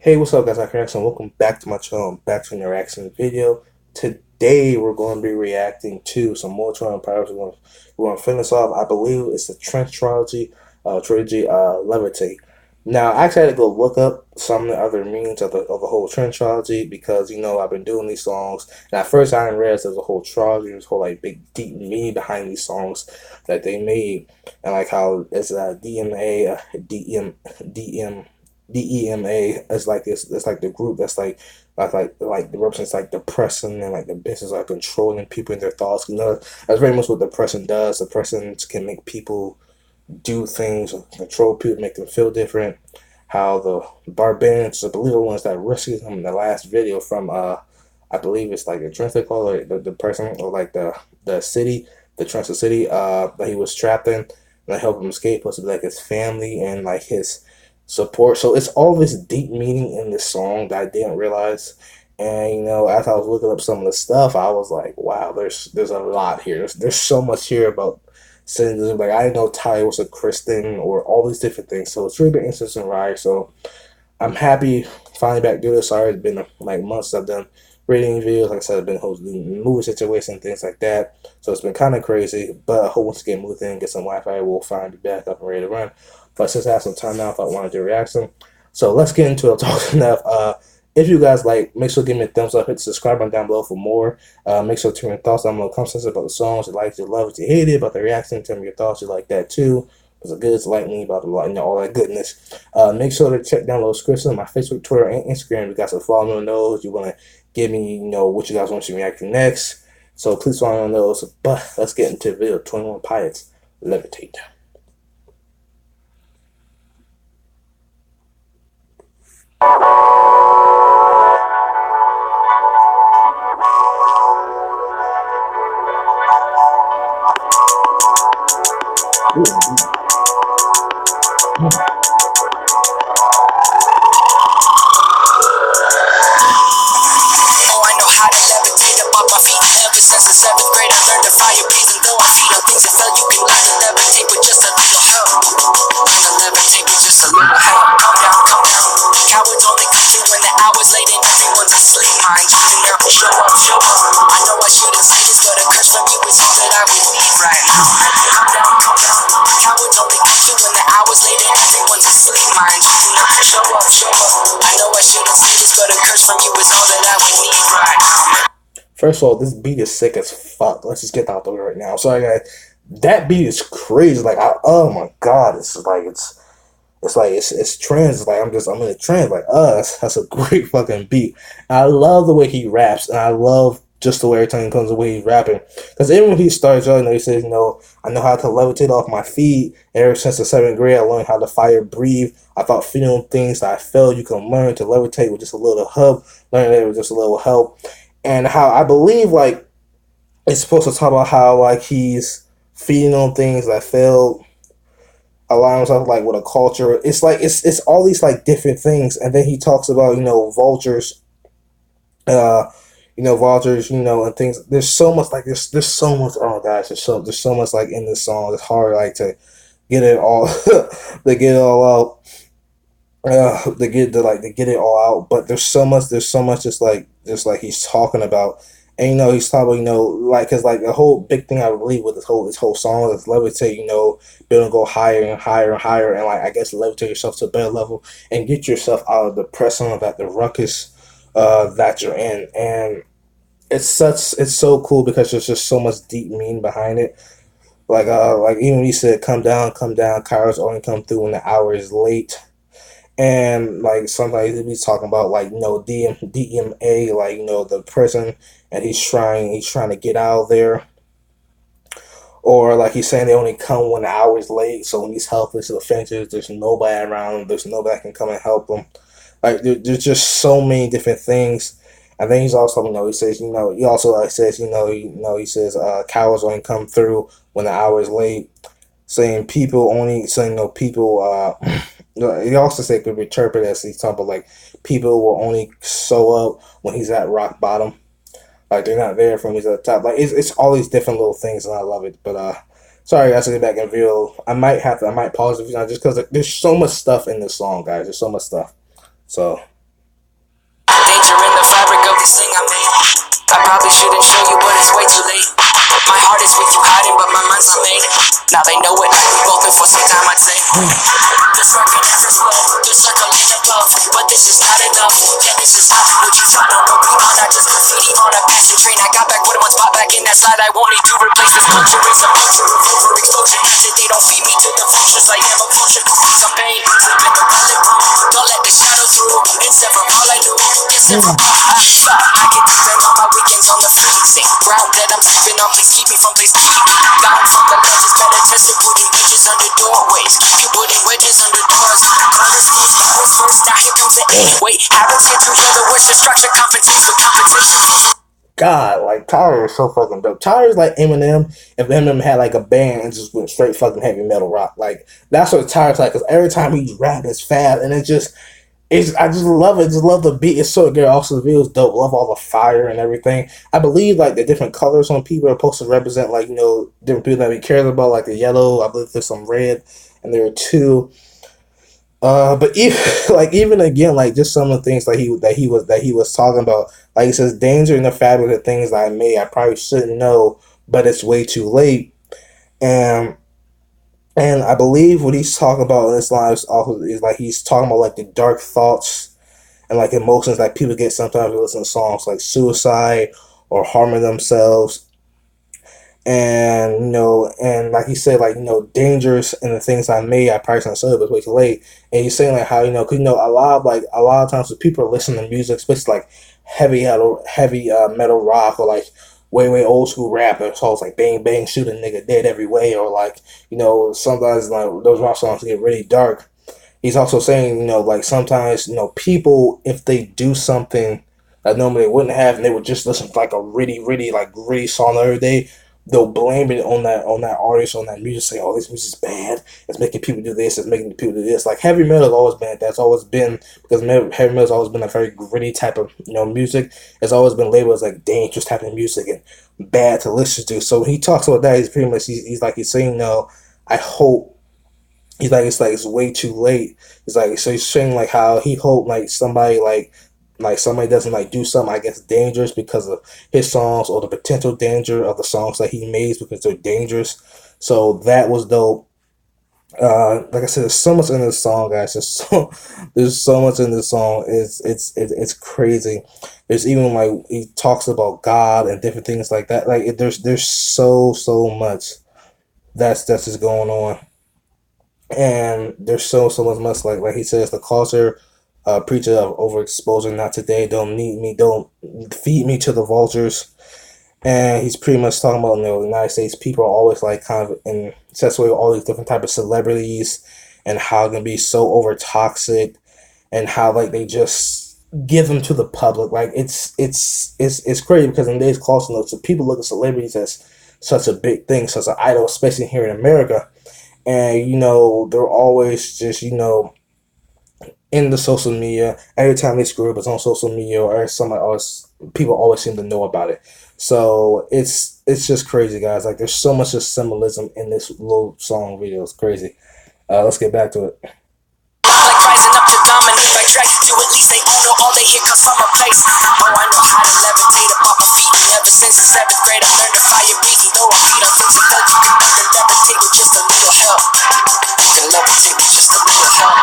Hey, what's up, guys? I'm Reaction. Welcome back to my channel. Back to an reaction video. Today, we're going to be reacting to some more Toronto Pirates. We're going to finish off. I believe it's the Trench trilogy, Levitate. Now, I actually had to go look up some of the other meanings of the whole Trench trilogy because I've been doing these songs, and at first I didn't realize there's a whole trilogy, there's a whole like big deep meaning behind these songs that they made, and like how it's DMA, DEMA is like this. It's like the group that's like the represents like depression and like the business like controlling people and their thoughts. That's very much what depression does. Depression can make people do things, control people, make them feel different. How the barbarians, the believer ones that rescued him in the last video from I believe it's like the Transit call or the person or like the city, the Transit city that he was trapped in, and I helped him escape. Supposed to be like his family and like his support. So it's all this deep meaning in this song that I didn't realize. And as I was looking up some of the stuff, I was like, wow, there's a lot here. There's so much here about Symbolism. Like I didn't know Ty was a Christian or all these different things. So it's really been interesting ride. So I'm happy finally back doing this. Sorry, it's been like months I've done rating videos. Like I said, I've been hosting movie situations, things like that. So it's been kind of crazy. But I hope once we get moved in, get some Wi-Fi, we'll finally be back up and ready to run. But since I have some time now, if I want to do a reaction. So let's get into it. Talking enough. If you guys like, make sure to give me a thumbs up, hit the subscribe button down below for more. Make sure to turn your thoughts down below. Comments about the songs, you like, you love it, you hate it, about the reaction. Tell me your thoughts, you like that too. It's a good, it's like me, about the all that goodness. Make sure to check down below description, my Facebook, Twitter, and Instagram. You guys can follow me on those. You want to give me, what you guys want to react to next. So please follow me on those. But let's get into the video. 21 Pilots, Levitate. Ooh. Oh, I know how to levitate above my feet. Ever since the seventh grade, I learned to fire breeze. And though I feed on things that fell, you can learn to levitate with just a little help. Learn to levitate with just a little help. Calm down, calm down. Cowards only come through when the hour's late and everyone's asleep. Mind you now, show up, show up. I know I shouldn't say this, but a curse from you is all that I would need right now. Calm down, calm down. Cowards only come through when the hour's late and everyone's asleep. Mind you now, show up, show up. I know I shouldn't say this, but a curse from you is all that I would need right now. First of all, this beat is sick as fuck. Let's just get that out the way right now. Sorry, guys. That beat is crazy. Like, oh my god, it's trans. It's like I'm in a trance. Like, that's a great fucking beat. And I love the way he raps, and I love just the way every time he comes, the way he's rapping. Because even when he starts out, he says, I know how to levitate off my feet. Ever since the seventh grade, I learned how to fire breathe. I thought feeling things that I felt you can learn to levitate with just a little help. Learning it with just a little help. And how I believe like it's supposed to talk about how like he's feeding on things that failed, align himself like with a culture. It's like it's all these like different things, and then he talks about vultures, uh, vultures, and things. There's so much like there's so much. Oh gosh, there's so much like in this song. It's hard like to get it all to get it all out. To get it all out, but there's so much just like he's talking about, and he's talking about, like, because like the whole big thing I believe with this whole song is levitate, build and go higher and higher and higher, and like I guess levitate yourself to a better level and get yourself out of the depression, of that the ruckus that you're in. And it's so cool because there's just so much deep meaning behind it. Like even when he said come down, cowards only come through when the hour is late. And like sometimes he's talking about like DMA, like the prison, and he's trying to get out of there, or like he's saying they only come when the hour's late. So when he's helpless to the fences, there's nobody around him, there's nobody that can come and help him. Like there's just so many different things. And then he's also, he says, he also like says, he says, cowards only come through when the hour is late. Saying people, he also said could be interpreted as he's talking about like people will only show up when he's at rock bottom. Like they're not there from he's at the top. Like it's all these different little things, and I love it. But sorry guys, to get back in the video. I might pause it, just because there's so much stuff in this song, guys. There's so much stuff. So show you, but it's way too late. My heart is with you hiding, but my mind's not made. Now they know it, like we both been for some time, I'd say. This working never slow, the circling above, but this is not enough. Yeah, this is not what you find on the beyond. I just graffiti on a passing train. I got back with one spot back in that slide. I won't need to replace this culture. It's a culture of overexposure. Not that they don't feed me to the vultures. I am a vulture, could see some pain. Sleep in the valley room, don't let the shadow through. And several all I knew, yes, several I get to spend all my weekends on the freezing ground that I'm sleeping on. Please keep me from place beating down from the ledges. Better tested, putting wedges under doorways. You putting wedges under doors. Corners close, powers first. Now here comes the eight. Wait, habits hit you hear the worst. The structure compensates with compensation. God, like Tyler is so fucking dope. Tyler's like Eminem if Eminem had like a band and just went straight fucking heavy metal rock. Like that's what Tyler's like. Cause every time he rap, it's fast and I just love it. Just love the beat. It's so good. Also, the video's dope. Love all the fire and everything. I believe like the different colors on people are supposed to represent like different people that we care about. Like the yellow. I believe there's some red, and there are two. But even even again, like just some of the things he was talking about, like he says, danger in the fabric of things that I made. I probably shouldn't know, but it's way too late. And I believe what he's talking about in this line is like he's talking about like the dark thoughts and like emotions that people get sometimes when they listen to songs like suicide or harming themselves, and and like he said, like dangerous and the things I made, I probably shouldn't have said it, but it's way too late. And he's saying like how cause a lot of times when people are listening to music, especially like heavy metal rock or like way old school rap, and songs like bang bang shoot a nigga dead every way, or like sometimes like those rock songs get really dark. He's also saying like sometimes people, if they do something that normally they wouldn't have, and they would just listen to like a really song every day, they'll blame it on that artist, on that music, say, "Oh, this music's bad. It's making people do this. It's making people do this." Like heavy metal has always been. That's always been because heavy metal's always been a very gritty type of music. It's always been labeled as like dangerous type of music and bad to listen to. So when he talks about that, he's pretty much he's saying, "No, I hope." He's like it's way too late. It's like so he's saying like how he hoped like somebody doesn't like do something I guess dangerous because of his songs, or the potential danger of the songs that he makes because they're dangerous. So that was dope. Like I said, there's so much in this song, guys. There's so much in this song. It's crazy. There's even like he talks about God and different things like that. Like there's so much that's just going on, and there's so much like he says, the culture, preacher of overexposure, not today, don't need me, don't feed me to the vultures. And he's pretty much talking about the United States people are always like kind of in obsessed with all these different type of celebrities, and how it can be so over toxic, and how like they just give them to the public. Like it's crazy because in today's culture, so people look at celebrities as such a big thing, such an idol, especially here in America. And they're always just in the social media. Every time they screw up, it's on social media, or somebody else. People always seem to know about it. So it's just crazy, guys. Like there's so much of symbolism in this little song video. It's crazy. Let's get back to it. Like rising up to dominate by drag to at least they own all they hear comes from a place. Oh, I know how to levitate up my feet. And ever since the 7th grade, I learned to fire breathe. Though I feed on things you know you can never levitate with just a little help. You can levitate with just a little help.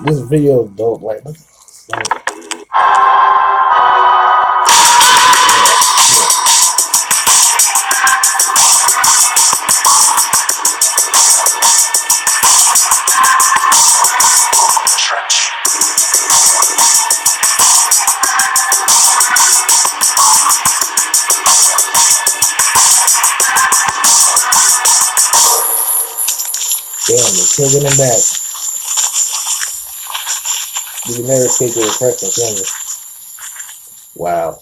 This video is dope. Like, damn, they're still getting back. You can never escape the repression, can you? Wow.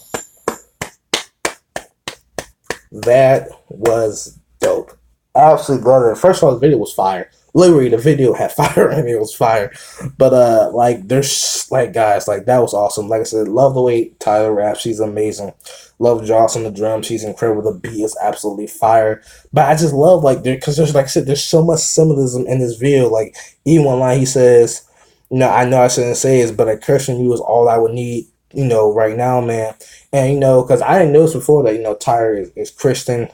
That was dope. I absolutely love it. First of all, the video was fire. Literally, the video had fire and it was fire. But like, there's like, guys, like that was awesome. Like I said, love the way Tyler raps. She's amazing. Love Joss on the drum. She's incredible. The beat is absolutely fire. But I just love like because there's like I said, there's so much symbolism in this video. Like even one line he says, No, I know I shouldn't say this, but a Christian you is all I would need, right now, man. And because I didn't know this before that, Tyre is Christian,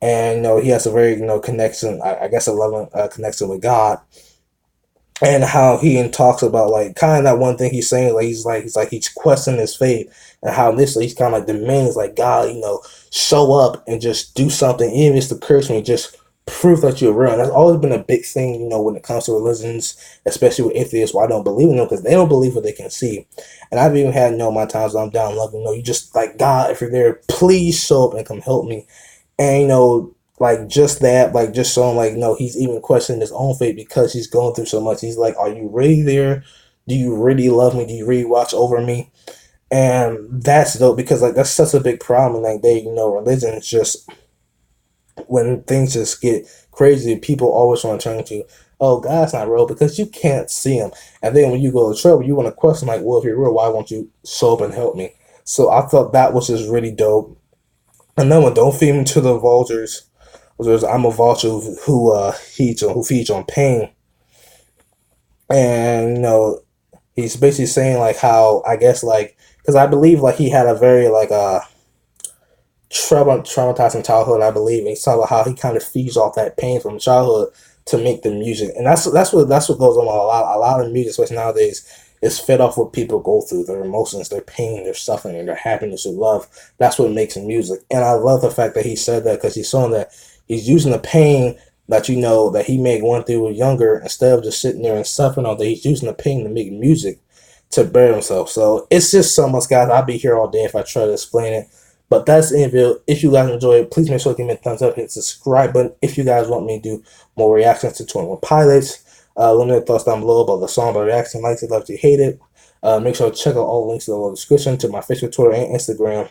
and he has a very connection, I guess a loving connection with God, and how he and talks about like kind of that one thing he's saying, like he's questioning his faith, and how initially he's kind of like demands like God, show up and just do something, even if it's the Christian, just prove that you're real. And that's always been a big thing, when it comes to religions, especially with atheists. Why I don't believe in them, because they don't believe what they can see. And I've even had my times when I'm down luck. You just like, God, if you're there, please show up and come help me. And like just that, like just showing like he's even questioning his own faith because he's going through so much. He's like, are you really there? Do you really love me? Do you really watch over me? And that's dope, because like that's such a big problem. Like religion is just, when things just get crazy, people always want to turn to, oh, God's not real, because you can't see him. And then when you go to trouble, you want to question like, well, if you're real, why won't you show up and help me? So I thought that was just really dope. Another one, don't feed me to the vultures. I'm a vulture who feeds on pain. And he's basically saying like how, I guess, like, because I believe like he had a very like traumatizing childhood, I believe. And he's talking about how he kind of feeds off that pain from childhood to make the music, and that's what goes on a lot of music, especially nowadays. Is fed off what people go through, their emotions, their pain, their suffering, and their happiness, their love. That's what makes music, and I love the fact that he said that, because he's showing that he's using the pain that that he may went through younger, instead of just sitting there and suffering all day. He's using the pain to make music to bear himself. So it's just so much, guys. I'll be here all day if I try to explain it. But that's the video. If you guys enjoy it, please make sure to give me a thumbs up, hit the subscribe button. If you guys want me to do more reactions to 21 Pilots, let me know your thoughts down below about the song, by reaction, likes it, love it, hate it. Make sure to check out all the links in the description to my Facebook, Twitter, and Instagram.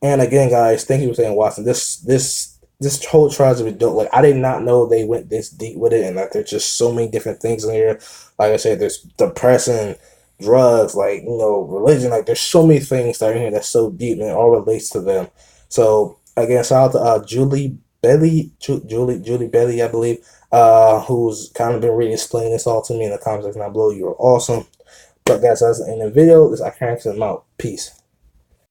And again, guys, thank you for staying watching. This whole tragedy dope. Like, I did not know they went this deep with it, and like there's just so many different things in here. Like I said, there's depression, drugs, like religion. Like, there's so many things that are in here that's so deep, and it all relates to them. So again, shout out to Julie Belly, I believe, who's kind of been really explaining this all to me in the comments section down below. You are awesome. But guys, that's the end of the video. This I can't out. Peace.